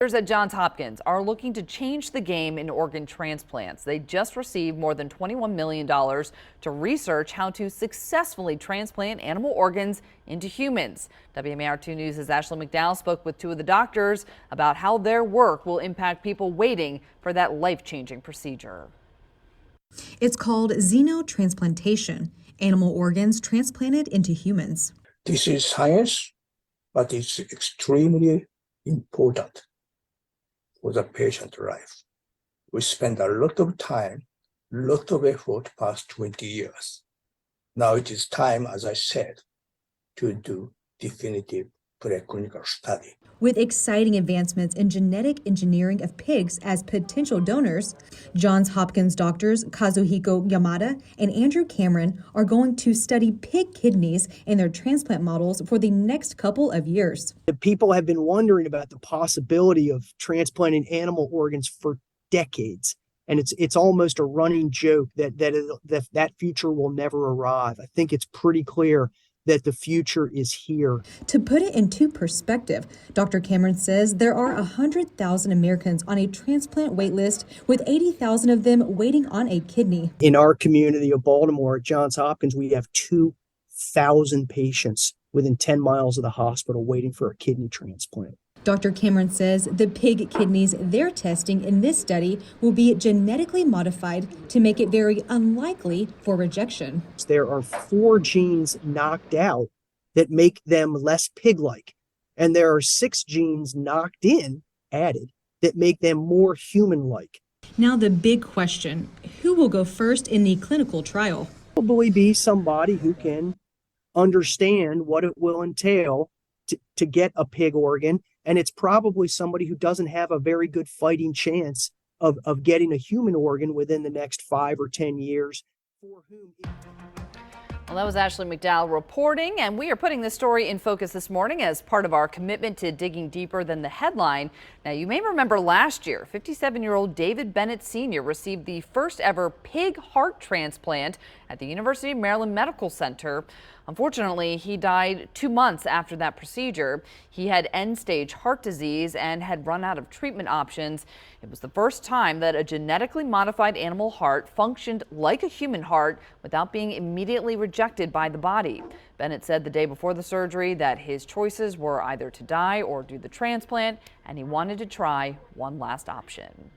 Doctors at Johns Hopkins are looking to change the game in organ transplants. They just received more than $21 million to research how to successfully transplant animal organs into humans. WMAR2 News' Ashley McDowell spoke with two of the doctors about how their work will impact people waiting for that life-changing procedure. It's called xenotransplantation, animal organs transplanted into humans. This is science, but it's extremely important for the patient life. We spend a lot of time, lot of effort past 20 years. Now it is time, as I said, to do definitive preclinical study. With exciting advancements in genetic engineering of pigs as potential donors, Johns Hopkins doctors Kazuhiko Yamada and Andrew Cameron are going to study pig kidneys in their transplant models for the next couple of years. People have been wondering about the possibility of transplanting animal organs for decades. And it's almost a running joke that future will never arrive. I think it's pretty clear that the future is here. To put it into perspective, Dr. Cameron says there are 100,000 Americans on a transplant wait list, with 80,000 of them waiting on a kidney. In our community of Baltimore at Johns Hopkins, we have 2,000 patients within 10 miles of the hospital waiting for a kidney transplant. Dr. Cameron says the pig kidneys they're testing in this study will be genetically modified to make it very unlikely for rejection. There are 4 genes knocked out that make them less pig-like, and there are 6 genes knocked in, added, that make them more human-like. Now the big question, who will go first in the clinical trial? Probably be somebody who can understand what it will entail to get a pig organ. And it's probably somebody who doesn't have a very good fighting chance of getting a human organ within the next 5 or 10 years. For whom Well, that was Ashley McDowell reporting, and we are putting this story in focus this morning as part of our commitment to digging deeper than the headline. Now, you may remember last year, 57-year-old David Bennett Sr. received the first ever pig heart transplant at the University of Maryland Medical Center. Unfortunately, he died 2 months after that procedure. He had end-stage heart disease and had run out of treatment options. It was the first time that a genetically modified animal heart functioned like a human heart without being immediately rejected by the body. Bennett said the day before the surgery that his choices were either to die or do the transplant, and he wanted to try one last option.